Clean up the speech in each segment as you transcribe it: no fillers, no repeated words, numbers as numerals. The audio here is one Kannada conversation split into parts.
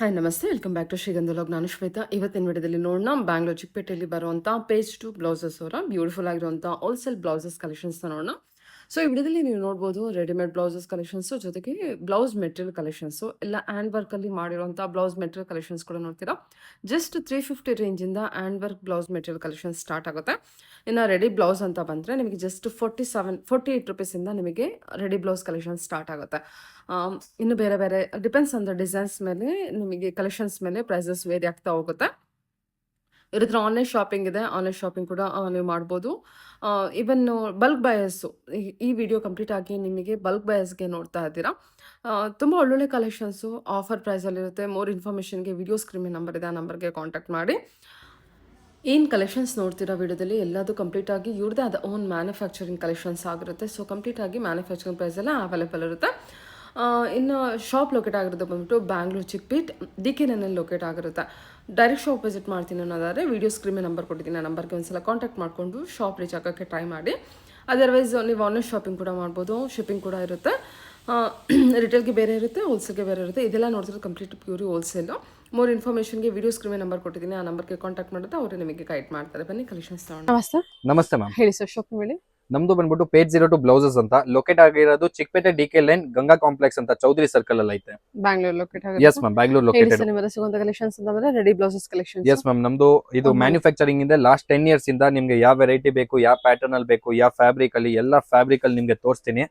ಹಾಯ್ ನಮಸ್ತೆ welcome back to Shrigandha log. ನಾನು ಶ್ವೇತಾ. ಇವತ್ತಿನ ವಿಡಿಯೋದಲ್ಲಿ ನೋಡೋಣ ಬ್ಯಾಂಗ್ಳೂರ್ ಚಿಕ್ಕಪೇಟೆಯಲ್ಲಿ ಬರುವಂಥ ಪೇಜ್ 2 ಬ್ಲೌಸಸ್ ಅವರ ಬ್ಯೂಟಿಫುಲ್ ಆಗಿರುವಂಥ ಹೋಲ್ಸೇಲ್ ಬ್ಲೌಸಸ್ ಕಲೆಕ್ಷನ್ಸ್ನ ನೋಡೋಣ. ಸೊ ಈ ವಿಡಿಯೋದಲ್ಲಿ ನೀವು ನೋಡ್ಬೋದು ರೆಡಿಮೇಡ್ ಬ್ಲೌಸಸ್ ಕಲೆಕ್ಷನ್ಸು, ಜೊತೆಗೆ ಬ್ಲೌಸ್ ಮೆಟೀರಿಯಲ್ ಕಲೆಕ್ಷನ್ಸು, ಎಲ್ಲ ಹ್ಯಾಂಡ್ ವರ್ಕಲ್ಲಿ ಮಾಡಿರುವಂಥ ಬ್ಲೌಸ್ ಮೆಟೀರಿಯಲ್ ಕಲೆಕ್ಷನ್ಸ್ ಕೂಡ ನೋಡ್ತೀರಾ. ಜಸ್ಟ್ 350 ರೇಂಜಿಂದ hand work blouse material collections start ಆಗುತ್ತೆ. ಇನ್ನು ರೆಡಿ ಬ್ಲೌಸ್ ಅಂತ ಬಂದರೆ ನಿಮಗೆ ಜಸ್ಟ್ 48 ರುಪೀಸಿಂದ ನಿಮಗೆ ರೆಡಿ ಬ್ಲೌಸ್ ಕಲೆಕ್ಷನ್ ಸ್ಟಾರ್ಟ್ ಆಗುತ್ತೆ. ಇನ್ನು ಬೇರೆ ಬೇರೆ ಡಿಪೆಂಡ್ಸ್ ಆನ್ ದ ಡಿಸೈನ್ಸ್ ಮೇಲೆ ನಿಮಗೆ ಕಲೆಕ್ಷನ್ಸ್ ಮೇಲೆ ಪ್ರೈಸಸ್ ವೇರಿ ಆಗ್ತಾ ಹೋಗುತ್ತೆ. ಇದ್ರ ಹತ್ರ ಆನ್ಲೈನ್ ಶಾಪಿಂಗ್ ಇದೆ, ಆನ್ಲೈನ್ ಶಾಪಿಂಗ್ ಕೂಡ ನೀವು ಮಾಡ್ಬೋದು. ಈವನ್ ಬಲ್ಕ್ ಬಯಸ್ಸು ಈ ವಿಡಿಯೋ ಕಂಪ್ಲೀಟ್ ಆಗಿ ನಿಮಗೆ ಬಲ್ಕ್ ಬಯಸ್ಗೆ ನೋಡ್ತಾ ಇದ್ದೀರಾ. ತುಂಬ ಒಳ್ಳೊಳ್ಳೆ ಕಲೆಕ್ಷನ್ಸು ಆಫರ್ ಪ್ರೈಸಲ್ಲಿರುತ್ತೆ. ಮೋರ್ ಇನ್ಫಾರ್ಮೇಷನ್ಗೆ ವಿಡಿಯೋ ಸ್ಕ್ರೀನ್ ನಂಬರ್ ಇದೆ, ಆ ನಂಬರ್ಗೆ ಕಾಂಟ್ಯಾಕ್ಟ್ ಮಾಡಿ. ಏನು ಕಲೆಕ್ಷನ್ಸ್ ನೋಡ್ತೀರಾ ವಿಡಿಯೋದಲ್ಲಿ ಎಲ್ಲದು ಕಂಪ್ಲೀಟಾಗಿ ಇವ್ರದ್ದೇ ಆದ ಓನ್ ಮ್ಯಾನುಫ್ಯಾಕ್ಚರಿಂಗ್ ಕಲೆಕ್ಷನ್ಸ್ ಆಗಿರುತ್ತೆ. ಸೊ ಕಂಪ್ಲೀಟಾಗಿ ಮ್ಯಾನುಫ್ಯಾಕ್ಚರಿಂಗ್ ಪ್ರೈಸೆಲ್ಲ ಅವೈಲೇಬಲ್ ಇರುತ್ತೆ. ಇನ್ನು ಶಾಪ್ ಲೊಕೇಟ್ ಆಗಿರೋದು ಬಂದ್ಬಿಟ್ಟು ಬ್ಯಾಂಗ್ಳೂರ್ ಚಿಕ್ಪೇಟ್ DK9 ಲೊಕೇಟ್ ಆಗಿರುತ್ತೆ. ಡೈರೆಕ್ಟ್ ಶಾಪ್ ವಿಸಿಟ್ ಮಾಡ್ತೀನಿ ಅನ್ನೋದಾದರೆ ವಿಡಿಯೋ ಸ್ಕ್ರೀನ್ ನಂಬರ್ ಕೊಟ್ಟಿದ್ದೀನಿ, ಆ ನಂಬರ್ಗೆ ಒಂದ್ಸಲ ಕಾಂಟ್ಯಾಕ್ಟ್ ಮಾಡಿಕೊಂಡು ಶಾಪ್ ರೀಚ್ ಆಗೋಕ್ಕೆ ಟ್ರೈ ಮಾಡಿ. ಅದರ್ವೈಸ್ ನೀವು ಆನ್ಲೈನ್ ಶಾಪಿಂಗ್ ಕೂಡ ಮಾಡ್ಬೋದು, ಶಿಪ್ಪಿಂಗ್ ಕೂಡ ಇರುತ್ತೆ. ರಿಟೇಲ್ಗೆ ಬೇರೆ ಇರುತ್ತೆ, ಹೋಲ್ಸೇಲ್ಗೆ ಬೇರೆ ಇರುತ್ತೆ. ಇದೆಲ್ಲ ನೋಡ್ತಿರೋದು ಕಂಪ್ಲೀಟ್ ಪ್ಯೂರಿ ಹೋಲ್ಸೇಲು. ಮೋರ್ ಇನ್ಫಾರ್ಮೇಷನ್ಗೆ ವಿಡಿಯೋ ಸ್ಕ್ರೀನ್ ನಂಬರ್ ಕೊಟ್ಟಿದ್ದೀನಿ, ಆ ನಂಬರ್ಗೆ ಕಾಂಟ್ಯಾಕ್ಟ್ ಮಾಡಿದ್ರೆ ಅವರು ನಿಮಗೆ ಗೈಡ್ ಮಾಡ್ತಾರೆ. ಬನ್ನಿ ಕಲೆಕ್ಷನ್ಸ್ ತಗೊಂಡು. ನಮಸ್ತೆ ಮ್ಯಾಮ್. ಹೇಳಿ ಸರ್, ಶಾಪ್ ಹೇಳಿ. ನಮ್ದು ಬಂದ್ಬಿಟ್ಟು ಪೇಜ್ 02 ಬ್ಲೌಸಸ್ ಅಂತ ಲೊಕೇಟ್ ಆಗಿರೋದು ಚಿಕ್ಕಪೇಟೆ DK9 ಗಂಗಾ ಕಾಂಪ್ಲೆಕ್ಸ್ ಅಂತ ಚೌಧರಿ ಸರ್ಕಲ್ ಅಲ್ಲಿ ಐತೆ. ಬ್ಯಾಂಗ್ಳೂರ್ ಲೊಕೇಟ್ ಆಗುತ್ತೆ. Yes ma'am, Bangalore located. ನಿಮ್ಮದು ಸಿಗುವಂತ ಕಲೆಕ್ಷನ್ಸ್ ಅಂತಂದ್ರೆ ready blouses collections. Yes ma'am, ನಮ್ದು ಇದು ಮ್ಯಾನುಫ್ಯಾಕ್ಚರಿಂಗ್ ಇಂದ ಲಾಸ್ಟ್ 10 ಇಯರ್ಸ್ ಇಂದ ನಿಮ್ಗೆ ಯಾವ ವೆರೈಟಿ ಬೇಕು, ಯಾವ ಪ್ಯಾಟರ್ನ್ ಅಲ್ಲಿ ಬೇಕು, ಯಾವ ಫ್ಯಾಬ್ರಿಕ್ ಅಲ್ಲಿ, ಎಲ್ಲ ಫ್ಯಾಬ್ರಿಕ್ ಅಲ್ಲಿ ನಿಮ್ಗೆ ತೋರಿಸ್ತೀನಿ.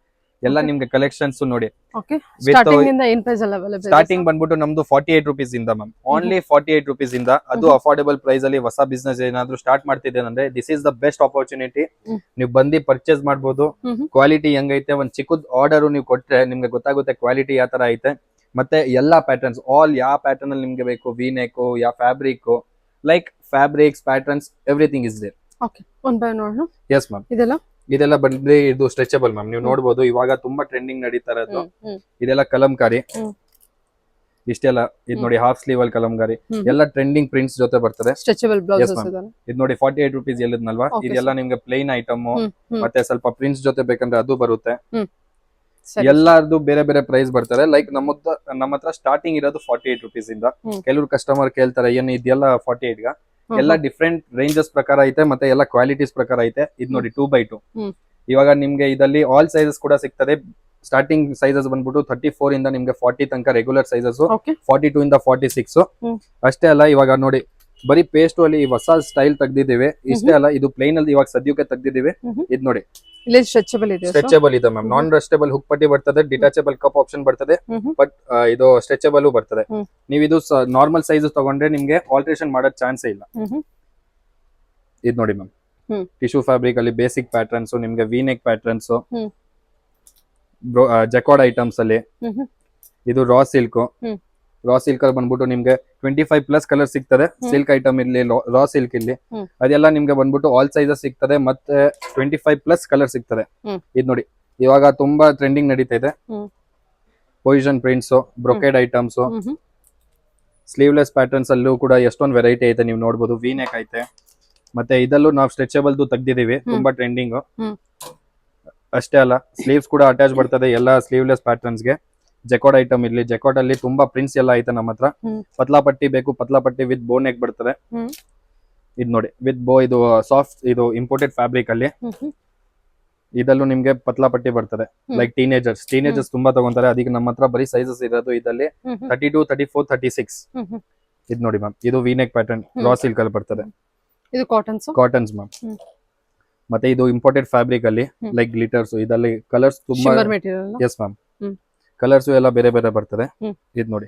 ಎಲ್ಲ ನಿಮ್ಗೆ ಕಲೆಕ್ಷನ್ಸ್ ನೋಡಿ. ಓಕೆ, ಸ್ಟಾರ್ಟಿಂಗ್ ಇಂದ ಏನು ಪ್ರೈಸ್ ಅಲ್ಲ ಅವೈಲೇಬಲ್? ಸ್ಟಾರ್ಟಿಂಗ್ ಬಂದ್ಬಿಟ್ಟು ನಮ್ದು 48 ರುಪೀಸ್ ಇಂದ ಮ್ಯಾಮ್, ಓನ್ಲಿ 48 ರುಪೀಸ್ ಇಂದ. ಅದು ಅಫೋರ್ಡೆಬಲ್ ಪ್ರೈಸ್ ಅಲ್ಲಿ ಹೊಸ ಬಿಸ್ನೆಸ್ ಏನಾದ್ರು ಸ್ಟಾರ್ಟ್ ಮಾಡ್ತಿದ್ದೇನೆ ಅಂದ್ರೆ this is the best opportunity. ನೀವು ಬಂದು ಪರ್ಚೇಸ್ ಮಾಡ್ಬೋದು. ಕ್ವಾಲಿಟಿ ಹೆಂಗೈತೆ, ಒಂದ್ ಚಿಕ್ಕದ್ ಆರ್ಡರ್ ನೀವು ಕೊಟ್ರೆ ನಿಮ್ಗೆ ಗೊತ್ತಾಗುತ್ತೆ ಕ್ವಾಲಿಟಿ ಯಾವ ತರ ಐತೆ. ಮತ್ತೆ ಎಲ್ಲಾ ಪ್ಯಾಟರ್ನ್ಸ್ ಆಲ್ ಯಾವ ಪ್ಯಾಟರ್ನ್ ಅಲ್ಲಿ ನಿಮ್ಗೆ ಬೇಕು, ವಿನೆಕ್, ಯಾವ fabric, like fabrics, patterns, everything is there. Okay, one by ನೋಡೋಣ. ಎಸ್ ಮ್ಯಾಮ್, ಇದೆಲ್ಲ ಬಂದ್ರೆ ಇದು ಸ್ಟ್ರೆಚಬಲ್ ಮ್ಯಾಮ್. ನೀವು ನೋಡಬಹುದು ಇವಾಗ ತುಂಬಾ ಟ್ರೆಂಡಿಂಗ್ ನಡೀತಾ ಇರೋದು ಇದೆಲ್ಲ ಕಲಂಕಾರಿ. ಇಷ್ಟೆಲ್ಲ ಇದು ನೋಡಿ, ಹಾಫ್ ಸ್ಲೀವ್ ಅಲ್ಲಿ ಕಲಂಕಾರಿ, ಎಲ್ಲ ಟ್ರೆಂಡಿಂಗ್ ಪ್ರಿಂಟ್ಸ್ ಜೊತೆ ಬರ್ತದೆ. ಸ್ಟ್ರೆಚಬಲ್ ಬ್ಲೌಸಸ್ ಇದು ನೋಡಿ 48 ರುಪೀಸ್ ಹೇಳಿದ್ನಲ್ವಾ, ಇದೆಲ್ಲ ನಿಮ್ಗೆ ಪ್ಲೇನ್ ಐಟಮ್ ಮತ್ತೆ ಸ್ವಲ್ಪ ಪ್ರಿಂಟ್ಸ್ ಜೊತೆ ಬೇಕಂದ್ರೆ ಅದು ಬರುತ್ತೆ. ಎಲ್ಲಾರ್ದು ಬೇರೆ ಬೇರೆ ಪ್ರೈಸ್ ಬರ್ತಾರೆ. ಲೈಕ್ ನಮ್ಮ ಹತ್ರ ಸ್ಟಾರ್ಟಿಂಗ್ ಇರೋದು 48 ರುಪೀಸ್ ಇಂದ. ಕೆಲವರು ಕಸ್ಟಮರ್ ಕೇಳ್ತಾರೆ ಏನು ಇದೆಲ್ಲ 48 ಗ, ಎಲ್ಲ ಡಿಫ್ರೆಂಟ್ ರೇಂಜಸ್ ಪ್ರಕಾರ ಐತೆ, ಮತ್ತೆ ಎಲ್ಲ ಕ್ವಾಲಿಟೀಸ್ ಪ್ರಕಾರ ಐತೆ. ಇದು ನೋಡಿ 2x2. ಇವಾಗ ನಿಮ್ಗೆ ಇದರಲ್ಲಿ ಆಲ್ ಸೈಜಸ್ ಕೂಡ ಸಿಗ್ತದೆ. ಸ್ಟಾರ್ಟಿಂಗ್ ಸೈಜಸ್ ಬಂದ್ಬಿಟ್ಟು 34 ಇಂದ ನಿಮ್ಗೆ 40 ತನಕ ರೆಗ್ಯುಲರ್ ಸೈಜಸ್, 42 ಇಂದ 46. ಅಷ್ಟೇ ಅಲ್ಲ, ಇವಾಗ ನೋಡಿ ಬರೀ ಪೇಸ್ಟ್ ಅಲ್ಲಿ ಹೊಸ ಸ್ಟೈಲ್ ತೆಗ್ದಿದ್ದೀವಿ. ಇಷ್ಟೇ ಅಲ್ಲ, ಇದು ಪ್ಲೈನ್ ಅಲ್ಲಿ ಇವಾಗ ಸದ್ಯಕ್ಕೆ ತೆಗ್ದಿದ್ದೀವಿ. ಇದು ನೋಡಿ ಸ್ಟ್ರೆಚಬಲ್ ಇದೆ ಮ್ಯಾಮ್. ನಾನ್ ರಸ್ಟೇಬಲ್ ಹುಕ್ ಪಟ್ಟಿ ಬರ್ತದೆ, ಡಿಟಾಚಬಲ್ ಕಪ್ ಆಪ್ಷನ್ ಬರ್ತದೆ, ಬಟ್ ಇದು ಸ್ಟ್ರೆಚಬಲ್ ಬರ್ತದೆ. ನೀವು ಇದು ನಾರ್ಮಲ್ ಸೈಜ್ ತಗೊಂಡ್ರೆ ನಿಮ್ಗೆ ಆಲ್ಟ್ರೇಷನ್ ಮಾಡೋ ಚಾನ್ಸೇ ಇಲ್ಲ. ಇದು ನೋಡಿ ಮ್ಯಾಮ್, ಟಿಶ್ಯೂ ಫ್ಯಾಬ್ರಿಕ್ ಅಲ್ಲಿ ಬೇಸಿಕ್ ಪ್ಯಾಟರ್ನ್ಸ್, ನಿಮ್ಗೆ ವಿನೆಕ್ ಪ್ಯಾಟರ್ನ್ಸ್, ಜಕಾರ್ಡ್ ಐಟಮ್ಸ್ ಅಲ್ಲಿ. ಇದು ರಾ ಸಿಲ್ಕ್ ಅಲ್ಲಿ ಬಂದ್ಬಿಟ್ಟು ನಿಮ್ಗೆ 25+ ಕಲರ್ ಸಿಗ್ತದೆ. ಸಿಲ್ಕ್ ಐಟಮ್ ಇಲ್ಲಿ, ರಾ ಸಿಲ್ಕ್ ಇಲ್ಲಿ, ಅದೆಲ್ಲ ನಿಮ್ಗೆ ಬಂದ್ಬಿಟ್ಟು ಆಲ್ ಸೈಜಸ್ ಸಿಗ್ತದೆ, ಮತ್ತೆ 25+ ಕಲರ್ ಸಿಗ್ತದೆ. ಇದು ನೋಡಿ ಇವಾಗ ತುಂಬಾ ಟ್ರೆಂಡಿಂಗ್ ನಡೀತಾ ಇದೆ. Position prints, brocade items, sleeveless patterns ಅಲ್ಲೂ ಕೂಡ ಎಷ್ಟೊಂದು ವೆರೈಟಿ ಐತೆ. ನೀವು ನೋಡಬಹುದು ವಿನೆಕ್ ಐತೆ, ಮತ್ತೆ ಇದಲ್ಲೂ ನಾವು ಸ್ಟ್ರೆಚಬಲ್ ತೆಗ್ದಿದೀವಿ, ತುಂಬಾ ಟ್ರೆಂಡಿಂಗ್. ಅಷ್ಟೇ ಅಲ್ಲ, ಸ್ಲೀವ್ಸ್ ಕೂಡ ಅಟ್ಯಾಚ್ ಬರ್ತದೆ ಎಲ್ಲ ಸ್ಲೀವ್ಲೆಸ್ ಪ್ಯಾಟರ್ನ್ಸ್ ಗೆ. ಜಕಾರ್ಡ್ ಐಟಮ್ ಇಲ್ಲಿ, ಜಕಾರ್ಡ್ ಅಲ್ಲಿ ತುಂಬಾ ಪ್ರಿಂಟ್ಸ್ ಎಲ್ಲ ಐತೆ ನಮ್ಮ ಹತ್ರ. ಪತ್ಲಾ ಪಟ್ಟಿ ಬೇಕು, ಪತ್ಲಾ ಪಟ್ಟಿ ವಿತ್ ಬೋ ನೆಕ್ ಬರ್ತದೆ. ಇದು ನೋಡಿ ವಿತ್ ಬೋ, ಇದು ಸಾಫ್ಟ್, ಇದು ಇಂಪೋರ್ಟೆಡ್ ಫ್ಯಾಬ್ರಿಕ್ ಅಲ್ಲಿ. ಇದಲ್ಲೂ ನಿಮ್ಗೆ ಪತ್ಲಾ ಪಟ್ಟಿ ಬರ್ತದೆ. ಲೈಕ್ ಟೀನೇಜರ್ಸ್ ತುಂಬಾ ತಗೊಂತಾರೆ, ಅದಕ್ಕೆ ನಮ್ಮ ಹತ್ರ ಬರೀ ಸೈಜಸ್ ಇರೋದು ಇದರಲ್ಲಿ 32, 34, 36. ಇದು ನೋಡಿ ಮ್ಯಾಮ್, ಇದು ವಿನೆಕ್ ಪ್ಯಾಟರ್ನ್ ರಾ ಸಿಲ್ಕ್ ಅಲ್ಲಿ ಬರ್ತದೆ. ಇದು ಕಾಟನ್ಸ್ ಮ್ಯಾಮ್. ಮತ್ತೆ ಇದು ಇಂಪೋರ್ಟೆಡ್ ಫ್ಯಾಬ್ರಿಕ್ ಅಲ್ಲಿ, ಲೈಕ್ ಗ್ಲಿಟರ್ಸ್, ಇದರಲ್ಲಿ ಕಲರ್ಸ್ ತುಂಬಾ. ಎಸ್ ಮ್ಯಾಮ್, ಕಲರ್ಸ್ ಎಲ್ಲ ಬೇರೆ ಬೇರೆ ಬರ್ತದೆ. ಇದು ನೋಡಿ,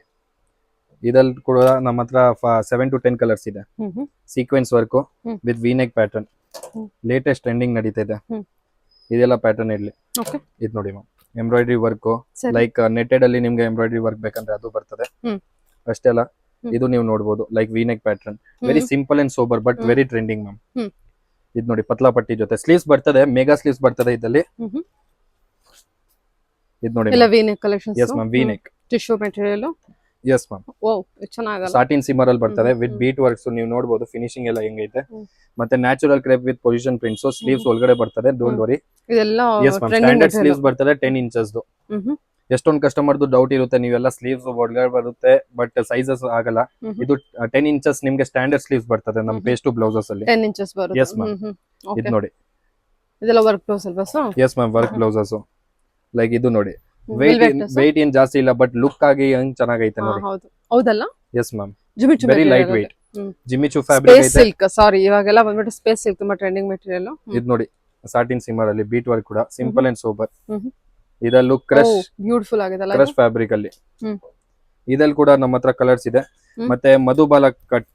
ಇದಲ್ಲಿ ಕೂಡ ನಮ್ಮ ಹತ್ರ 7 to 10 ಕಲರ್ಸ್ ಇದೆ. Sequence work with ವಿನೆಕ್ pattern, latest trending ನಡೀತಾ ಇದೆ. ಇದೆಲ್ಲ ಪ್ಯಾಟರ್ನ್ ಇರ್ಲಿ. ಇದು ನೋಡಿ ma'am, embroidery work, like netted ಅಲ್ಲಿ ನಿಮ್ಗೆ ಎಂಬ್ರಾಯ್ಡ್ರಿ ವರ್ಕ್ ಬೇಕಂದ್ರೆ ಅದು ಬರ್ತದೆ. ಅಷ್ಟೇ ಅಲ್ಲ, ಇದು ನೀವು ನೋಡಬಹುದು like ವಿನೆಕ್ pattern, very simple and sober but very trending ma'am. ಇದು ನೋಡಿ ಪತ್ಲಾ ಪಟ್ಟಿ ಜೊತೆ ಸ್ಲೀವ್ಸ್ ಬರ್ತದೆ, ಮೆಗಾ ಸ್ಲೀವ್ಸ್ ಬರ್ತದೆ ಇದರಲ್ಲಿ. ಇದು ನೋಡಿ V neck collections. Yes ma'am, V neck tissue material. Yes ma'am, satin shimmer ಅಲ್ಲಿ ಬರ್ತದೆ ವಿತ್ ಬೀಟ್ ವರ್ಕ್ಸ್. ನೀವು ನೋಡಬಹುದು ಫಿನಿಶಿಂಗ್ ಎಲ್ಲ ಹೆಂಗೈತೆ. ಮತ್ತೆ natural crepe with position prints. Sleeves ಒಳಗಡೆ ಬರ್ತದೆ, ಡೋಂಟ್ ವರಿ. ಇದೆಲ್ಲ ಎಸ್ ಮ್ಯಾಮ್, ಸ್ಟ್ಯಾಂಡರ್ಡ್ ಸ್ಲೀವ್ಸ್ ಬರ್ತದೆ 10 ಇಂಚಸ್. ಎಷ್ಟೊಂದು ಕಸ್ಟಮರ್ದು ಡೌಟ್ ಇರುತ್ತೆ, ನೀವೆಲ್ಲ ಸ್ಲೀವ್ಸ್ ಒಳಗಡೆ ಬರುತ್ತೆ ಬಟ್ ಸೈಜಸ್ ಆಗಲ್ಲ. ಇದು 10 ಇಂಚಸ್ ನಿಮ್ಗೆ ಸ್ಟ್ಯಾಂಡರ್ಡ್ ಸ್ಲೀವ್ಸ್ ಬರ್ತದೆ ನಮ್ಮ ಪೇಸ್ಟ್ ಬ್ಲೌಸಸ್ ಅಲ್ಲಿ. 10 ಇಂಚಸ್ ಬರುತ್ತೆ. S ma'am. ಇದು ನೋಡಿ, ಇದೆಲ್ಲ ವರ್ಕ್ ಬ್ಲೌಸ್ ಅಲ್ವಾ sir? Yes ma'am, work blouses. Like ಇದು ನೋಡಿ, ವೆಯ್ಟ್ ಏನ್ ಜಾಸ್ತಿ ಇಲ್ಲ ಬಟ್ ಲುಕ್ ಆಗಿ ಹೆಂಗ್ ಚೆನ್ನಾಗೈತೆ ನೋಡಿ. ಹೌದು, ಹೌದಲ್ಲ? Yes ma'am, very light weight Jimmy Choo fabric space ಐತೆ. ಸಿಲ್ಕ್, ಸಾರಿ ಇವಾಗೆಲ್ಲ ಬಂದ್ಬಿಟ್ಟು ಸ್ಪೇಸ್ ಸಿಲ್ಕ್ ತುಂಬಾ ಟ್ರೆಂಡಿಂಗ್ ಮೆಟೀರಿಯಲ್. ಇದು ನೋಡಿ, ಸಾಟಿನ್ ಸಿಮ್ಮರ್ ಅಲ್ಲಿ ಬೀಟ್ ವರ್ಕ್ ಕೂಡ ಸಿಂಪಲ್ ಅಂಡ್ ಸೋಬರ್. ಇದಲ್ಲೂ ಕ್ರಶ್ ಬ್ಯೂಟಿಫುಲ್ ಆಗಿದೆಲ್ಲ. ಕ್ರಶ್ ಫ್ಯಾಬ್ರಿಕ್ ಅಲ್ಲಿ ಇದಲ್ಲಿ ಕೂಡ ನಮ್ಮ ಹತ್ರ ಕಲರ್ಸ್ ಇದೆ. ಮತ್ತೆ Madhubala cut,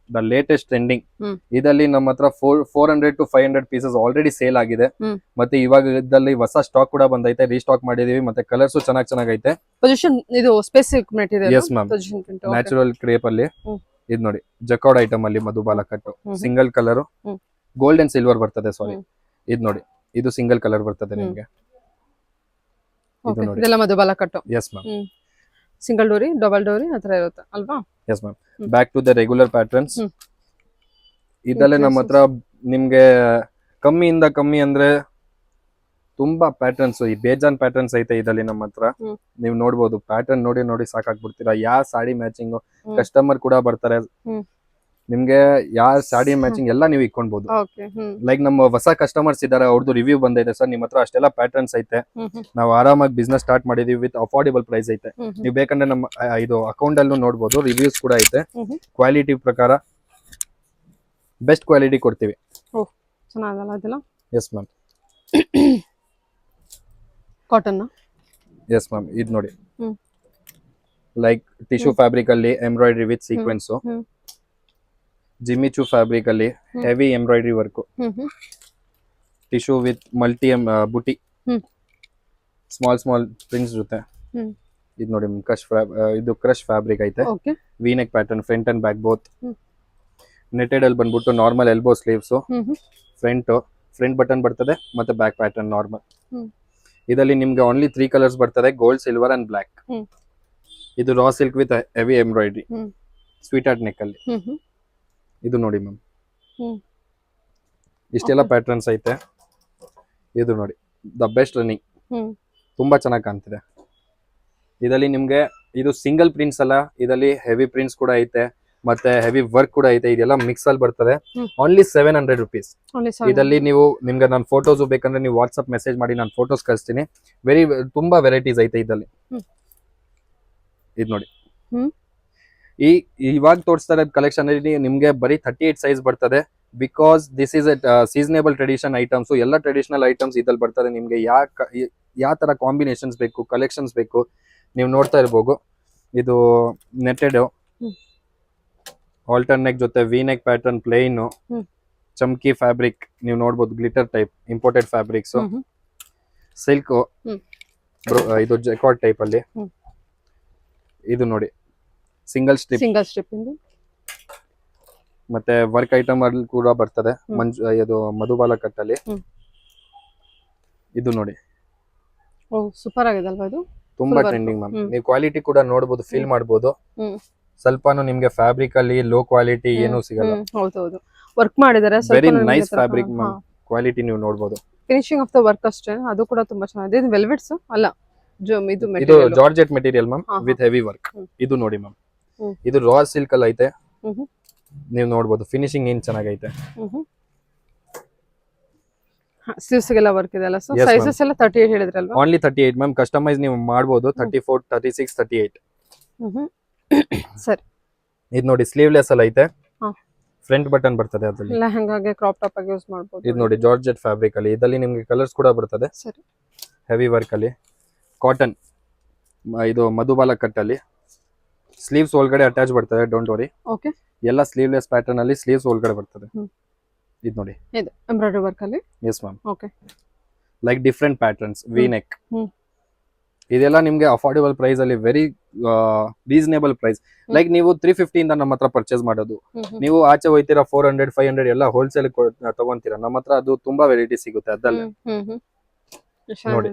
the latest trending. ಇದರಲ್ಲಿ ನಮ್ಮ ಹತ್ರ 400 to 500 ಪೀಸಸ್ ಆಲ್ರೆಡಿ ಸೇಲ್ ಆಗಿದೆ. ಮತ್ತೆ ಇವಾಗ ಇದ್ದಲ್ಲಿ ಹೊಸ ಸ್ಟಾಕ್ ಕೂಡ ಬಂದೈತೆ, ರೀಸ್ಟಾಕ್ ಮಾಡಿದೀವಿ. ಮತ್ತೆ ಕಲರ್ಸ್ ಚೆನ್ನಾಗೈತೆ. ಪೊಸಿಷನ್ ಇದು space silk material. Yes ma'am, natural crepe ಅಲ್ಲಿ. ಇದು ನೋಡಿ, ಜಕಾರ್ಡ್ ಐಟಮ್ ಅಲ್ಲಿ Madhubala cut, single colour, gold and silver ಬರ್ತದೆ. ಸಾರಿ, ಇದು ನೋಡಿ, ಇದು ಸಿಂಗಲ್ ಕಲರ್ ಬರ್ತದೆ ನಿಮ್ಗೆ. ಇದು ನೋಡಿ, ಇದೆಲ್ಲ Madhubala cut. Yes ma'am, single ಡೋರಿ, ಡಬಲ್ ಡೋರಿ ಆತರ ಇರುತ್ತೆ ಅಲ್ವಾ? Yes ma'am. Back to the regular patterns. ಇದಲ್ಲೇ ನಮ್ಮ ಹತ್ರ ನಿಮ್ಗೆ ಕಮ್ಮಿಯಿಂದ ಕಮ್ಮಿ ಅಂದ್ರೆ ತುಂಬಾ ಪ್ಯಾಟರ್ನ್ಸ್, ಈ ಬೇಜಾನ್ ಪ್ಯಾಟರ್ನ್ಸ್ ಐತೆ ಇದರಲ್ಲಿ ನಮ್ಮ ಹತ್ರ. ನೀವು ನೋಡ್ಬೋದು, ಪ್ಯಾಟರ್ನ್ ನೋಡಿ ನೋಡಿ ಸಾಕಾಗ್ಬಿಡ್ತೀರಾ. ಯಾವ ಸಾಡಿ ಮ್ಯಾಚಿಂಗ್ ಕಸ್ಟಮರ್ ಕೂಡ ಬರ್ತಾರೆ, ನಿಮ್ಗೆ ಯಾವ ಸಾಡಿ ಮ್ಯಾಚಿಂಗ್ ಎಲ್ಲ ನೀವು ಇಟ್ಕೊಳ್ಬಹುದು. ಲೈಕ್ ನಮ್ಮ ಹೊಸ ಕಸ್ಟಮರ್ಸ್ ಇದಾರೆ, ಅವ್ರದ್ದು ರಿವ್ಯೂ ಬಂದೈತೆ, ಸರ್ ನಿಮ್ಮ ಹತ್ರ ಅಷ್ಟೆಲ್ಲ ಪ್ಯಾಟರ್ನ್ಸ್ ಐತೆ, ನಾವು ಆರಾಮಾಗಿ ಬಿಸ್ನೆಸ್ ಸ್ಟಾರ್ಟ್ ಮಾಡಿದೀವಿ ವಿತ್ ಅಫೋರ್ಡೆಬಲ್ ಪ್ರೈಸ್ ಐತೆ. ನೀವು ಬೇಕಂದ್ರೆ ನಮ್ಮ ಇದು ಅಕೌಂಟ್ ಅಲ್ಲೂ ನೋಡ್ಬೋದು, ರಿವ್ಯೂಸ್ ಕೂಡ ಐತೆ. ಕ್ವಾಲಿಟಿ ಪ್ರಕಾರ ಬೆಸ್ಟ್ ಕ್ವಾಲಿಟಿ ಕೊಡ್ತೀವಿ. ಚೆನ್ನಾಗಲ್ಲ ಅದೆಲ್ಲ? Yes ma'am. Cotton? Yes ma'am. ಇದು ನೋಡಿ, ಲೈಕ್ ಟಿಶ್ಯೂ ಫ್ಯಾಬ್ರಿಕ್ ಅಲ್ಲಿ embroidery with sequence, Jimmy Choo fabric ಅಲ್ಲಿ heavy embroidery work, tissue with multi ಬುಟಿ, ಸ್ಮಾಲ್ ಪ್ರಿಂಟ್ಸ್ ಜೊತೆ. ಇದು ನೋಡಿ, ಇದು ಕ್ರಶ್ ಫ್ಯಾಬ್ರಿಕ್ ಐತೆ. V neck pattern, front and back both. Netted ಅಲ್ಲಿ ಬಂದ್ಬಿಟ್ಟು normal elbow sleeves, front button ಬರ್ತದೆ, ಮತ್ತೆ ಬ್ಯಾಕ್ ಪ್ಯಾಟರ್ನ್ ನಾರ್ಮಲ್. ಇದರಲ್ಲಿ ನಿಮ್ಗೆ ಓನ್ಲಿ 3 ಕಲರ್ಸ್ ಬರ್ತದೆ, ಗೋಲ್ಡ್, ಸಿಲ್ವರ್ ಅಂಡ್ ಬ್ಲಾಕ್. ಇದು raw silk with heavy embroidery, sweet art neck ಅಲ್ಲಿ. ಇದು ನೋಡಿ ಮ್ಯಾಮ್, ಇಷ್ಟೆಲ್ಲ ಪ್ಯಾಟರ್ನ್ಸ್ ಐತೆ. ಇದು ನೋಡಿ, ದ ಬೆಸ್ಟ್ ರನ್ನಿಂಗ್, ತುಂಬಾ ಚೆನ್ನಾಗಿ ಕಾಣ್ತಿದೆ. ಇದರಲ್ಲಿ ನಿಮ್ಗೆ ಇದು ಸಿಂಗಲ್ ಪ್ರಿಂಟ್ಸ್ ಅಲ್ಲ, ಇದರಲ್ಲಿ ಹೆವಿ ಪ್ರಿಂಟ್ಸ್ ಕೂಡ ಐತೆ, ಮತ್ತೆ ಹೆವಿ ವರ್ಕ್ ಕೂಡ ಐತೆ. ಇದೆಲ್ಲ ಮಿಕ್ಸ್ ಅಲ್ಲಿ ಬರ್ತದೆ. Only 700 rupees. ಇದರಲ್ಲಿ ನೀವು ನಿಮ್ಗೆ ನಾನು ಫೋಟೋಸ್ ಬೇಕಂದ್ರೆ ನೀವು ವಾಟ್ಸ್ಆಪ್ ಮೆಸೇಜ್ ಮಾಡಿ, ನಾನು ಫೋಟೋಸ್ ಕಳಿಸ್ತೀನಿ. ತುಂಬಾ ವೆರೈಟೀಸ್ ಐತೆ ಇದರಲ್ಲಿ. ಇದು ನೋಡಿ, ಇವಾಗ ತೋರಿಸ್ತಾ ಇರೋದು ಕಲೆಕ್ಷನ್ ಅಲ್ಲಿ ನಿಮ್ಗೆ ಬರೀ 38 ಸೈಜ್ ಬರ್ತದೆ. Because this is seasonable tradition items, ಎಲ್ಲ ಟ್ರೆಡಿಷನಲ್ ಐಟಮ್ಸ್ ಇದ್ರಲ್ಲಿ ಬರ್ತದೆ. ನಿಮ್ಗೆ ಯಾವ ತರ ಕಾಂಬಿನೇಷನ್ಸ್ ಬೇಕು, ಕಲೆಕ್ಷನ್ಸ್ ಬೇಕು, ನೀವು ನೋಡ್ತಾ ಇರ್ಬೋದು. ಇದು ನೆಟೆಡ್ ಆಲ್ಟರ್ ನೆಕ್ ಜೊತೆ ವಿ ನೆಕ್ ಪ್ಯಾಟರ್ನ್, ಪ್ಲೇನ್ ಚಮ್ಕಿ ಫ್ಯಾಬ್ರಿಕ್, ನೀವು ನೋಡ್ಬೋದು, glitter type imported fabrics, silk, ಇದು ಜಕಾರ್ಡ್ ಟೈಪ್ ಅಲ್ಲಿ. ಇದು ನೋಡಿ, ಸಿಂಗಲ್ ಸ್ಟ್ರಿಪ್ ಮತ್ತೆ ವರ್ಕ್ ಐಟಮ್ ಅಲ್ಲಿ ಕೂಡ ಬರ್ತದೆ. ಇದು ಮಧುಬಾಲ ಕಟ್ ಅಲ್ಲಿ. ಇದು ನೋಡಿ, ಸೂಪರ್ ಆಗಿದೆ ಅಲ್ವಾ? ಇದು ತುಂಬಾ ಟ್ರೆಂಡಿಂಗ್ ಮ್ಯಾಮ್. ನೀವು ಕ್ವಾಲಿಟಿ ಕೂಡ ನೋಡಬಹುದು, ಫೀಲ್ ಮಾಡಬಹುದು. ಸ್ವಲ್ಪನೂ ನಿಮ್ಗೆ ಫ್ಯಾಬ್ರಿಕ್ ಅಲ್ಲಿ ಲೋ ಕ್ವಾಲಿಟಿ ಏನು ಸಿಗಲ್ಲ. ಹೌದೌದು, ವರ್ಕ್ ಮಾಡಿದ್ದಾರೆ. Very nice fabric ma'am, quality ನೀವು ನೋಡಬಹುದು. ಫಿನಿಶಿಂಗ್ ಆಫ್ ದ ವರ್ಕ್ ಅಷ್ಟೇ, ಅದು ಕೂಡ ತುಂಬಾ ಚೆನ್ನಾಗಿದೆ. ಇದು ವೆಲ್ವೆಟ್ಸ್ ಅಲ್ಲ, ಇದು georgette material ma'am with heavy work. ಇದು ನೋಡಿ ಮ್ಯಾಮ್, ಇದು ರಾ ಸಿಲ್ಕ್ ಅಲ್ಲಿ ಐತೆ. ನೀವು ನೋಡಬಹುದು ಫಿನಿಶಿಂಗ್ ಏನ್ ಚೆನ್ನಾಗೈತೆ. ಸ್ಲೀವ್ಸ್ ಗೆಲ್ಲ ವರ್ಕ್ ಇದೆ ಅಲ್ಲ ಸರ್? ಸೈಜಸ್ ಎಲ್ಲ 38 ಹೇಳಿದ್ರಲ್ವಾ? Only 38 ma'am. ಕಸ್ಟಮೈಸ್ ನೀವು ಮಾಡಬಹುದು 34, 36, 38. ಸರಿ. ಇದು ನೋಡಿ, ಸ್ಲೀವ್ಲೆಸ್ ಅಲ್ಲಿ ಐತೆ. ಫ್ರಂಟ್ ಬಟನ್ ಬರ್ತದೆ, ಅದರಲ್ಲಿ ಲೆಹಂಗಾಗೆ ಕ್ರಾಪ್ ಟಾಪ್ ಆಗಿ ಯೂಸ್ ಮಾಡಬಹುದು. ಇದು ನೋಡಿ, ಜಾರ್ಜೆಟ್ ಫ್ಯಾಬ್ರಿಕ್ ಅಲ್ಲಿ. ಇದರಲ್ಲಿ ನಿಮಗೆ ಕಲರ್ಸ್ ಕೂಡ ಬರ್ತದೆ. ಸರಿ. ಹೆವಿ ವರ್ಕ್ ಅಲ್ಲಿ, ಕಾಟನ್. ಇದು ಮಧುಬಾಲ ಕಟ್ ಅಲ್ಲಿ. ಸ್ಲೀವ್ಸ್ ಒಳಗಡೆ ಅಟ್ಯಾಚ್ ಬರ್ತದೆ, ಡೋಂಟ್ ವರಿ. ಓಕೆ. ಎಲ್ಲ ಸ್ಲೀವ್ಲೆಸ್ ಪ್ಯಾಟರ್ನ್ ಅಲ್ಲಿ ಸ್ಲೀವ್ಸ್ ಒಳಗಡೆ ಬರ್ತದೆ. ಇದು ನೋಡಿ, ಇದು ಎಂಬ್ರಾಯ್ಡರಿ ವರ್ಕ್ ಅಲ್ಲಿ. Yes ma'am. Okay. Like different patterns, V neck. ಇದೆಲ್ಲ ನಿಮ್ಗೆ ಅಫೋರ್ಡೆಬಲ್ ಪ್ರೈಸ್ ಅಲ್ಲಿ, ವೆರಿ ರೀಸನೇಬಲ್ ಪ್ರೈಸ್. ಲೈಕ್ ನೀವು 350 ಇಂದ ನಮ್ಮ ಹತ್ರ ಪರ್ಚೇಸ್ ಮಾಡೋದು. ನೀವು ಆಚೆ ಹೋಯ್ತೀರಾ 400, 500 ಎಲ್ಲ ಹೋಲ್ಸೇಲ್ ತಗೊಂತೀರಾ. ನಮ್ಮ ಹತ್ರ ಅದು ತುಂಬಾ ವೆರೈಟಿ ಸಿಗುತ್ತೆ ಅದಲ್ಲ. ನೋಡಿ,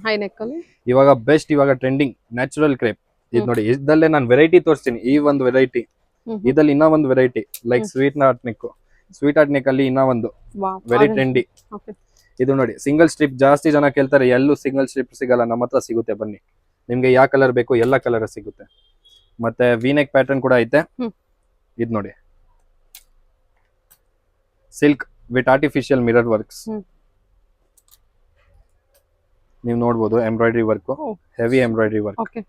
ಹೈ ನೆಕ್ ಅಲ್ಲಿ ಇವಾಗ ಬೆಸ್ಟ್, ಇವಾಗ ಟ್ರೆಂಡಿಂಗ್ ನ್ಯಾಚುರಲ್ ಕ್ರೇಪ್. ಇದು ನೋಡಿ, ಇದಲ್ಲೇ ನಾನು ವೆರೈಟಿ ತೋರಿಸ್ತೀನಿ. ಈ ಒಂದು ವೆರೈಟಿ, ಇದಲ್ಲಿ ಇನ್ನೂ ಒಂದು variety like sweet art neck. Sweet art neck ಅಲ್ಲಿ ಇನ್ನೂ ಒಂದು ವೆರಿ ಟ್ರೆಂಡಿ. ಇದು ನೋಡಿ ಸಿಂಗಲ್ ಸ್ಟ್ರಿಪ್ ಜಾಸ್ತಿ ಜನ ಕೇಳ್ತಾರೆ, ಎಲ್ಲೂ ಸಿಂಗಲ್ ಸ್ಟ್ರಿಪ್ ಸಿಗಲ್ಲ, ನಮ್ಮ ಹತ್ರ ಸಿಗುತ್ತೆ, ಬನ್ನಿ. ನಿಮ್ಗೆ ಯಾವ ಕಲರ್ ಬೇಕು ಎಲ್ಲ ಕಲರ್ ಸಿಗುತ್ತೆ. ಮತ್ತೆ ವಿನೆಕ್ ಪ್ಯಾಟರ್ನ್ ಕೂಡ ಐತೆ. ಇದು ನೋಡಿ silk with artificial mirror works. ನೀವು ನೋಡ್ಬೋದು embroidery work, heavy embroidery work. Okay,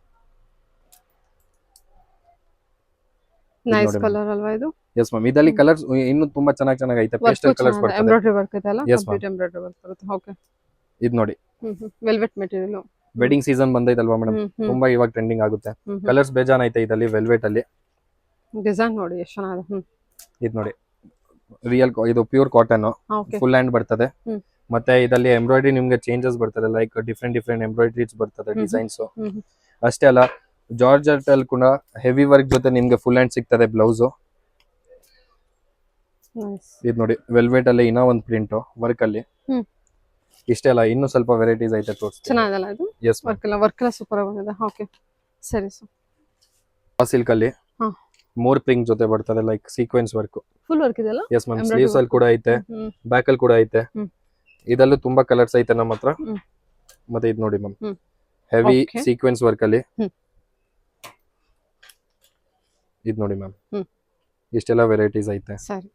nice colour ಅಲ್ವಾ ಇದು? ಎಸ್ ಮ್ಯಾಮ್, ಇದರಲ್ಲಿ ಕಲರ್ಸ್ ಇನ್ನು ತುಂಬಾ ಚೆನ್ನಾಗಿ ಐತೆ. ಪೇಸ್ಟಲ್ ಕಲರ್ಸ್ ಬರ್ತದೆ, ಎಂಬ್ರಾಯ್ಡ್ರಿ ವರ್ಕ್ ಇದೆ ಅಲ್ಲ, Yes, ma'am. Complete embroidery work ಬರುತ್ತೆ. ಓಕೆ, ಇದು ನೋಡಿ ವೆಲ್ವೆಟ್ ಮೆಟೀರಿಯಲ್. ವೆಡ್ಡಿಂಗ್ ಸೀಸನ್ ಬಂದೈತಲ್ವಾ ಮೇಡಮ್, ತುಂಬಾ ಇವಾಗ ಟ್ರೆಂಡಿಂಗ್ ಆಗುತ್ತೆ. ಕಲರ್ಸ್ ಬೇಜಾನ್ ಐತೆ ಇದರಲ್ಲಿ. ವೆಲ್ವೆಟ್ ಅಲ್ಲಿ ಡಿಸೈನ್ ನೋಡಿ ಎಷ್ಟು ಚೆನ್ನಾಗಿದೆ. ಇದು ನೋಡಿ ರಿಯಲ್, ಇದು pure cotton, okay, full hand ಬರ್ತದೆ. ಮತ್ತೆ ಇದರಲ್ಲಿ ಎಂಬ್ರಾಯ್ಡ್ರಿ ನಿಮ್ಗೆ ಚೇಂಜಸ್ ಬರ್ತದೆ, ಲೈಕ್ ಡಿಫ್ರೆಂಟ್ ಎಂಬ್ರಾಯ್ಡ್ರೀಸ್ ಬರ್ತದೆ, ಡಿಸೈನ್ಸ್. ಅಷ್ಟೇ ಅಲ್ಲ, ಜಾರ್ಜೆಟ್ ಅಲ್ಲಿ ಕೂಡ ಹೆವಿ ವರ್ಕ್ ಜೊತೆ ನಿಮ್ಗೆ ಫುಲ್ ಹ್ಯಾಂಡ್ ಸಿಗ್ತದೆ ಬ್ಲೌಸ್. ನೈಸ್. ಇದು ನೋಡಿ ವೆಲ್ವೆಟ್ ಅಲ್ಲಿ ಇನ್ನೂ ಒಂದು ಪ್ರಿಂಟ್ ವರ್ಕ್ ಅಲ್ಲಿ. ಇಷ್ಟೇ ಅಲ್ಲ, ಇನ್ನೂ ಸ್ವಲ್ಪ ವೆರೈಟೀಸ್ ಐತೆ ತೋರಿಸ್ತೀನಿ. ಚೆನ್ನಾಗಿದಲ್ಲ ಇದು? ಎಸ್ ವರ್ಕ್ ಎಲ್ಲ ಸೂಪರ್ ಆಗಿ ಬಂದಿದೆ. ಓಕೆ, ಸರಿ ಸರ್. ಸಿಲ್ಕ್ ಅಲ್ಲಿ 3 ಪ್ರಿಂಟ್ ಜೊತೆ ಬರ್ತದೆ, like sequence work. Full work ಇದೆಲ್ಲ? ಎಸ್ ಮ್ಯಾಮ್, ಸ್ಲೀವ್ಸ್ ಅಲ್ಲಿ ಕೂಡ ಐತೆ, ಬ್ಯಾಕ್ ಅಲ್ಲಿ ಕೂಡ ಐತೆ. ಇದಲ್ಲೂ ತುಂಬಾ ಕಲರ್ಸ್ ಐತೆ ನಮ್ಮ ಹತ್ರ. ಮತ್ತೆ ಇದು ನೋಡಿ ಮ್ಯಾಮ್, ಹೆವಿ ಸೀಕ್ವೆನ್ಸ್ ವರ್ಕ್ ಅಲ್ಲಿ. ಇದು ನೋಡಿ ಮ್ಯಾಮ್, ಇಷ್ಟೆಲ್ಲ ವೆರೈಟೀಸ್ ಐತೆ. ಸರಿ.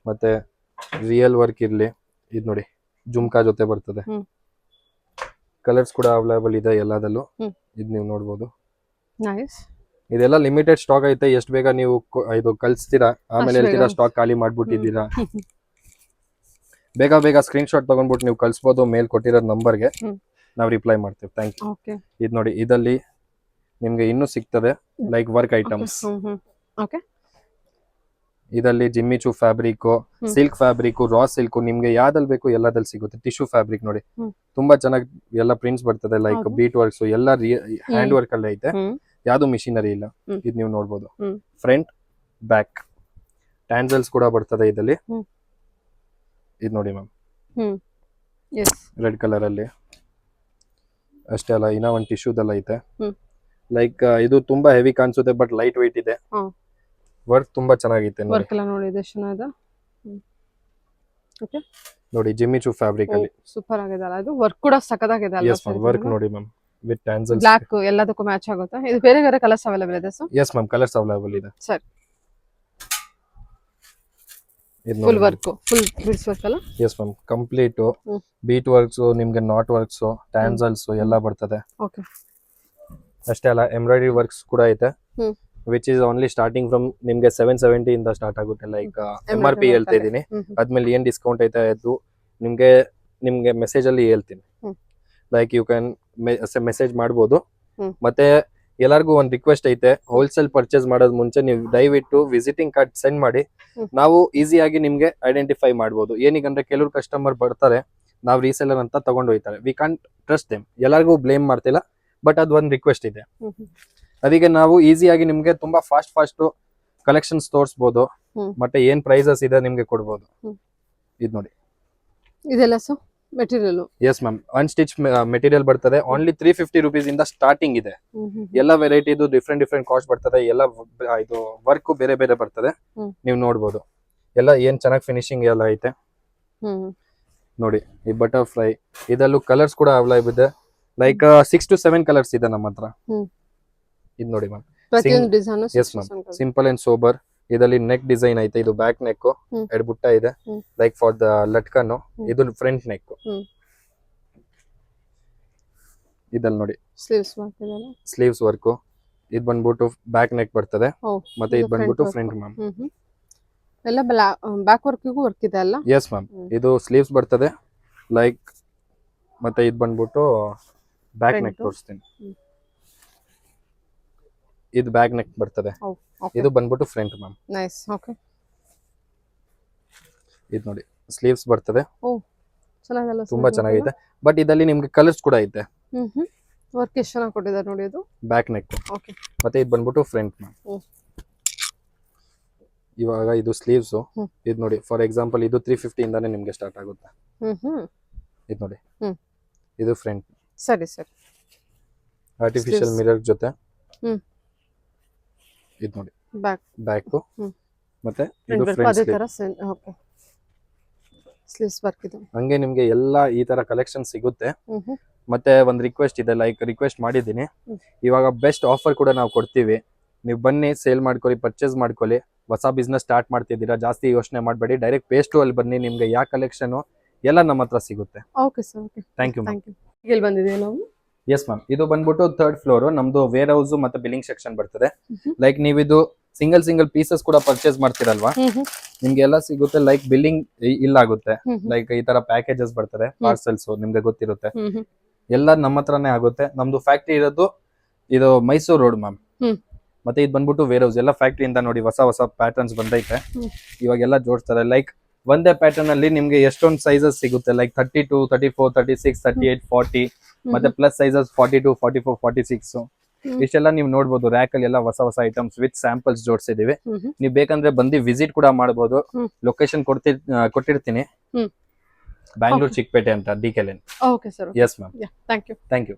ಮತ್ತೆ ರಿಯಲ್ ವರ್ಕ್ ಇರ್ಲಿ, ಇದು ನೋಡಿ ಜುಮ್ಕಾ ಜೊತೆ ಬರ್ತದೆ. ಕಲರ್ಸ್ ಕೂಡ ಅವೈಲೇಬಲ್ ಇದೆ ಎಲ್ಲದಲ್ಲೂ. ಇದು ನೀವು ನೋಡ್ಬೋದು. ನೈಸ್. ಇದೆಲ್ಲ ಲಿಮಿಟೆಡ್ ಸ್ಟಾಕ್ ಐತೆ. ಎಷ್ಟು ಬೇಗ ನೀವು ಇದು ಕಳ್ಸ್ತೀರಾ, ಆಮೇಲೆ ಹೇಳ್ತೀರಾ ಸ್ಟಾಕ್ ಖಾಲಿ ಮಾಡ್ಬಿಟ್ಟಿದ್ದೀರಾ. ಬೇಗ ಸ್ಕ್ರೀನ್ ಶಾಟ್ ತಗೊಂಡ್ಬಿಟ್ಟು ನೀವು ಕಳ್ಸ್ಬೋದು ಮೇಲ್ ಕೊಟ್ಟಿರೋ ನಂಬರ್ಗೆ, ನಾವು ರಿಪ್ಲೈ ಮಾಡ್ತೀವಿ. Thank you. ಇದು ನೋಡಿ, ಇದಲ್ಲಿ ನಿಮ್ಗೆ ಇನ್ನೂ ಸಿಗ್ತದೆ ಲೈಕ್ ವರ್ಕ್ ಐಟಮ್ಸ್. ಇದರಲ್ಲಿ Jimmy Choo fabric, silk fabric, raw silk, ನಿಮ್ಗೆ ಯಾವ್ದಲ್ಲಿ ಬೇಕು ಎಲ್ಲದಲ್ಲಿ ಸಿಗುತ್ತೆ. ಟಿಶ್ಯೂ ಫ್ಯಾಬ್ರಿಕ್ ನೋಡಿ, ತುಂಬಾ ಚೆನ್ನಾಗಿ ಎಲ್ಲ ಪ್ರಿಂಟ್ಸ್ ಬರ್ತದೆ, ಲೈಕ್ ಬೀಟ್ ವರ್ಕ್ಸ್ ಎಲ್ಲ ಹ್ಯಾಂಡ್ ವರ್ಕ್ ಅಲ್ಲಿ ಐತೆ, ಯಾವ್ದು ಮಿಷಿನರಿ ಇಲ್ಲ. ಇದು ನೀವು ನೋಡ್ಬೋದು. ಫ್ರಂಟ್ ಬ್ಯಾಕ್ ಟ್ಯಾನ್ಸಲ್ಸ್ ಕೂಡ ಬರ್ತದೆ ಇದರಲ್ಲಿ. ಇದು ನೋಡಿ ಮ್ಯಾಮ್, ರೆಡ್ ಕಲರ್ ಅಲ್ಲಿ. ಅಷ್ಟೇ ಅಲ್ಲ, ಇನ್ನೂ ಒಂದು ಟಿಶ್ಯೂದಲ್ಲ ಐತೆ. ಲೈಕ್ ಇದು ತುಂಬಾ ಹೆವಿ ಕಾಣಿಸುತ್ತೆ, ಬಟ್ ಲೈಟ್ ವೆಯ್ಟ್ ಇದೆ. ವರ್ಕ್ ತುಂಬಾ ಚೆನ್ನಾಗೈತೆ ನೋಡಿ. ಜಿಮ್ಮಿಚು ಫ್ಯಾಬ್ರಿಕ್ ಅಲ್ಲಿ ಸೂಪರ್ ಆಗಿದೆ ಅಲ್ಲ, ಇದು ವರ್ಕ್ ಕೂಡ ಸಖತ್ತಾಗಿದೆ ಅಲ್ಲ? ಎಸ್ ಮ್ಯಾಮ್, ವರ್ಕ್ ನೋಡಿ ಮ್ಯಾಮ್, ವಿತ್ ಟ್ಯಾನ್ಸಲ್ಸ್. ಬ್ಲಾಕ್ ಎಲ್ಲದಕ್ಕೂ ಮ್ಯಾಚ್ ಆಗುತ್ತೆ. ಇದು ಬೇರೆ ಕಲರ್ಸ್ ಅವೈಲೇಬಲ್ ಇದೆ sir? Yes ma'am, colours available ಇದೆ. ಸರಿ. Full work, full beads work ಅಲ್ಲ? Yes ma'am, complete bead works, ನಿಮ್ಗೆ ನಾಟ್ ವರ್ಕ್ಸ್, ಟ್ಯಾನ್ಸಲ್ಸ್ ಎಲ್ಲ ಬರ್ತದೆ. ಓಕೆ. ಅಷ್ಟೇ ಅಲ್ಲ, ಎಂಬ್ರಾಯ್ಡ್ರಿ ವರ್ಕ್ಸ್ ಕೂಡ ಐತೆ, which is only starting from ನಿಮ್ಗೆ 770 ಇಂದ ಸ್ಟಾರ್ಟ್ ಆಗುತ್ತೆ. ಲೈಕ್ MRP ಹೇಳ್ತಾ ಇದೀನಿ, ಅದ್ಮೇಲೆ ಏನ್ ಡಿಸ್ಕೌಂಟ್ ಐತೆ ಅದು ನಿಮ್ಗೆ ಮೆಸೇಜ್ ಅಲ್ಲಿ ಹೇಳ್ತೀನಿ. ಲೈಕ್ ಯು ಕ್ಯಾನ್ ಮೆಸೇಜ್ ಮಾಡ್ಬೋದು. ಮತ್ತೆ ಎಲ್ಲರಿಗೂ ಒಂದು ರಿಕ್ವೆಸ್ಟ್ ಐತೆ, ಹೋಲ್ಸೇಲ್ ಪರ್ಚೇಸ್ ಮಾಡೋದ್ ಮುಂಚೆ ನೀವು ದಯವಿಟ್ಟು ವಿಸಿಟಿಂಗ್ ಕಾರ್ಡ್ ಸೆಂಡ್ ಮಾಡಿ, ನಾವು ಈಸಿಯಾಗಿ ನಿಮ್ಗೆ ಐಡೆಂಟಿಫೈ ಮಾಡ್ಬೋದು. ಏನೀಗಂದ್ರೆ ಕೆಲವ್ರು ಕಸ್ಟಮರ್ ಬರ್ತಾರೆ, ನಾವು ರೀಸೆಲ್ಲರ್ ಅಂತ ತಗೊಂಡು ಹೋಗ್ತಾರೆ, ವಿ ಕಾಂಟ್ ಟ್ರಸ್ಟ್ ದೆಮ್. ಎಲ್ಲರಿಗೂ ಬ್ಲೇಮ್ ಮಾಡ್ತಿಲ್ಲ, ಬಟ್ ಅದ್ ಒಂದು ರಿಕ್ವೆಸ್ಟ್ ಇದೆ. ಅದಕ್ಕೆ ನಾವು ಈಸಿಯಾಗಿ ನಿಮ್ಗೆ ತುಂಬಾ ಫಾಸ್ಟ್ ಕಲೆಕ್ಷನ್ಸ್ ತೋರಿಸಬಹುದು, ಮತ್ತೆ ಏನ್ ಪ್ರೈಸಸ್ ಇದೆ ನಿಮ್ಗೆ ಕೊಡ್ಬೋದು. ಇದು ನೋಡಿ, ಇದೆಲ್ಲ sir material? Yes ma'am, ಅನ್ಸ್ಟಿಚ್ material ಬರ್ತದೆ. ಓನ್ಲಿ 350 rupees ಇಂದ ಸ್ಟಾರ್ಟಿಂಗ್ ಇದೆ. ಎಲ್ಲ ವೆರೈಟಿದು ಡಿಫ್ರೆಂಟ್ ಕಾಸ್ಟ್ ಬರ್ತದೆ. ಎಲ್ಲ ಇದು ವರ್ಕ್ ಬೇರೆ ಬರ್ತದೆ, ನೀವು ನೋಡ್ಬೋದು. ಎಲ್ಲ ಏನ್ ಚೆನ್ನಾಗಿ ಫಿನಿಶಿಂಗ್ ಎಲ್ಲ ಐತೆ ನೋಡಿ. ಈ ಬಟರ್ಫ್ಲೈ ಇದಲ್ಲೂ ಕಲರ್ಸ್ ಕೂಡ ಅವೈಲೇಬಲ್ ಇದೆ, ಲೈಕ್ 6 to 7 ಕಲರ್ಸ್ ಇದೆ ನಮ್ಮ ಹತ್ರ. ಇದು ನೋಡಿ ma'am, yes ma'am, simple and sober. ಇದರಲ್ಲಿ ನೆಕ್ ಡಿಸೈನ್ ಐತೆ, ಇದು ಬ್ಯಾಕ್ ನೆಕ್, ಎರಡು ಬುಟ್ಟ ಇದೆ, ಲೈಕ್ ಫಾರ್ ದ ಲಟ್ಕನ್. ಇದು ಫ್ರಂಟ್ ನೆಕ್. ಇದಲ್ಲಿ ನೋಡಿ ಸ್ಲೀವ್ಸ್ ವರ್ಕ್. ಇದು ಬಂದ್ಬಿಟ್ಟು ಬ್ಯಾಕ್ ನೆಕ್ ಬರ್ತದೆ, ಮತ್ತೆ ಇದು ಬಂದ್ಬಿಟ್ಟು ಫ್ರಂಟ್ ಮ್ಯಾಮ್. ಎಲ್ಲ ಬ್ಯಾಕ್ ವರ್ಕಿಗೂ ವರ್ಕ್ ಇದೆ ಅಲ್ಲ? ಎಸ್ ಮ್ಯಾಮ್, ಇದು ಸ್ಲೀವ್ಸ್ ಬರ್ತದೆ ಲೈಕ್, ಮತ್ತೆ ಇದು ಬಂದ್ಬಿಟ್ಟು ಬ್ಯಾಕ್ ನೆಕ್ ತೋರಿಸ್ತೀನಿ. ಇದು ಬ್ಯಾಕ್ ನೆಕ್ ಬರ್ತದೆ, ಇದು ಬಂದ್ಬಿಟ್ಟು ಫ್ರಂಟ್ ಮ್ಯಾಮ್. ನೈಸ್. ಓಕೆ. ಇದು ನೋಡಿ ಸ್ಲೀವ್ಸ್ ಬರ್ತದೆ, ಚೆನ್ನಾಗಲ್ಲ, ತುಂಬಾ ಚೆನ್ನಾಗಿದೆ. ಬಟ್ ಇದರಲ್ಲಿ ನಿಮ್ಗೆ ಕಲರ್ಸ್ ಕೂಡ ಐತೆ. ವರ್ಕ್ ಎಷ್ಟು ಚೆನ್ನಾಗಿ ಕೊಟ್ಟಿದ್ದಾರೆ ನೋಡಿ. ಇದು ಬ್ಯಾಕ್ ನೆಕ್. ಓಕೆ. ಮತ್ತೆ ಇದು ಬಂದ್ಬಿಟ್ಟು ಫ್ರಂಟ್ ಮ್ಯಾಮ್. ಇವಾಗ ಇದು ಸ್ಲೀವ್ಸ್. ಇದು ನೋಡಿ, ಫಾರ್ ಎಕ್ಸಾಂಪಲ್ ಇದು 350 ಇಂದಾನೆ ನಿಮ್ಗೆ ಸ್ಟಾರ್ಟ್ ಆಗುತ್ತೆ. ಇದು ನೋಡಿ, ಇದು ಫ್ರಂಟ್. ಸರಿ ಸರಿ. ಆರ್ಟಿಫಿಷಿಯಲ್ ಮಿರರ್ ಜೊತೆ. ಇದು ನೋಡಿ ಬ್ಯಾಕ್. ಮತ್ತೆ ಇದು front sleeve. Okay. Sleeves work ಇದು. ಹಂಗೆ ನಿಮ್ಗೆ ಎಲ್ಲ ಈ ತರ ಕಲೆಕ್ಷನ್ ಸಿಗುತ್ತೆ. ಮತ್ತೆ ಒಂದ್ ರಿಕ್ವೆಸ್ಟ್ ಇದೆ, ಲೈಕ್ ರಿಕ್ವೆಸ್ಟ್ ಮಾಡಿದ್ದೀನಿ, ಇವಾಗ ಬೆಸ್ಟ್ ಆಫರ್ ಕೂಡ ನಾವು ಕೊಡ್ತೀವಿ. ನೀವು ಬನ್ನಿ, ಸೇಲ್ ಮಾಡ್ಕೊಳ್ಳಿ, ಪರ್ಚೇಸ್ ಮಾಡ್ಕೊಳ್ಳಿ. ಹೊಸ ಬಿಸ್ನೆಸ್ ಸ್ಟಾರ್ಟ್ ಮಾಡ್ತಿದ್ದೀರಾ, ಜಾಸ್ತಿ ಯೋಚನೆ ಮಾಡಬೇಡಿ, ಡೈರೆಕ್ಟ್ ಪೇಜ್ 2 ಅಲ್ಲಿ ಬನ್ನಿ, ನಿಮ್ಗೆ ಯಾವ ಕಲೆಕ್ಷನ್ ಎಲ್ಲ ನಮ್ಮ ಹತ್ರ ಸಿಗುತ್ತೆ. Okay sir, okay, thank you ma'am. ಇಲ್ಲಿ ಬಂದಿದ್ದೀವಿ ನಾವು. ಎಸ್ ಮ್ಯಾಮ್, ಇದು ಬಂದ್ಬಿಟ್ಟು 3rd ಫ್ಲೋರ್, ನಮ್ದು ವೇರ್ ಹೌಸ್ ಮತ್ತೆ ಬಿಲ್ಲಿಂಗ್ ಸೆಕ್ಷನ್ ಬರ್ತದೆ. ಲೈಕ್ ನೀವು ಇದು ಸಿಂಗಲ್ ಪೀಸಸ್ ಕೂಡ ಪರ್ಚೇಸ್ ಮಾಡ್ತಿರಲ್ವಾ, ನಿಮ್ಗೆ ಎಲ್ಲ ಸಿಗುತ್ತೆ. ಲೈಕ್ ಬಿಲ್ಲಿಂಗ್ ಇಲ್ಲಾಗುತ್ತೆ, ಲೈಕ್ ಈ ತರ ಪ್ಯಾಕೇಜಸ್ ಬರ್ತದೆ, ಪಾರ್ಸೆಲ್ಸ್ ನಿಮ್ಗೆ ಗೊತ್ತಿರುತ್ತೆ, ಎಲ್ಲ ನಮ್ಮ ಹತ್ರನೇ ಆಗುತ್ತೆ. ನಮ್ದು ಫ್ಯಾಕ್ಟ್ರಿ ಇರೋದು ಇದು ಮೈಸೂರು ರೋಡ್ ಮ್ಯಾಮ್. ಮತ್ತೆ ಇದು ಬಂದ್ಬಿಟ್ಟು ವೇರ್ ಹೌಸ್, ಎಲ್ಲ ಫ್ಯಾಕ್ಟ್ರಿಯಿಂದ ನೋಡಿ ಹೊಸ ಪ್ಯಾಟರ್ನ್ಸ್ ಬಂದೈತೆ, ಇವಾಗೆಲ್ಲ ಜೋಡಿಸ್ತಾರೆ. ಲೈಕ್ ಒಂದೇ ಪ್ಯಾಟರ್ನ್ ಅಲ್ಲಿ ನಿಮ್ಗೆ ಎಷ್ಟೊಂದು ಸೈಜಸ್ ಸಿಗುತ್ತೆ, ಲೈಕ್ 32, 34, 36, 38, 40, ಮತ್ತೆ ಪ್ಲಸ್ ಸೈಜಸ್ 42, 44, 46. ಇಷ್ಟೆಲ್ಲ ನೀವು ನೋಡ್ಬೋದು. ರ್ಯಾಕ್ ಅಲ್ಲಿ ಎಲ್ಲ ಹೊಸ ಐಟಮ್ಸ್ ವಿತ್ ಸ್ಯಾಂಪಲ್ಸ್ ಜೋಡಿಸಿದೀವಿ. ನೀವು ಬೇಕಂದ್ರೆ ಬಂದು ವಿಸಿಟ್ ಕೂಡ ಮಾಡಬಹುದು. ಲೊಕೇಶನ್ ಕೊಟ್ಟಿರ್ತೀನಿ, ಬ್ಯಾಂಗ್ಳೂರ್ ಚಿಕ್ಕಪೇಟೆ ಅಂತ, DK Lane. Okay sir, yes ma'am, thank you. Thank you.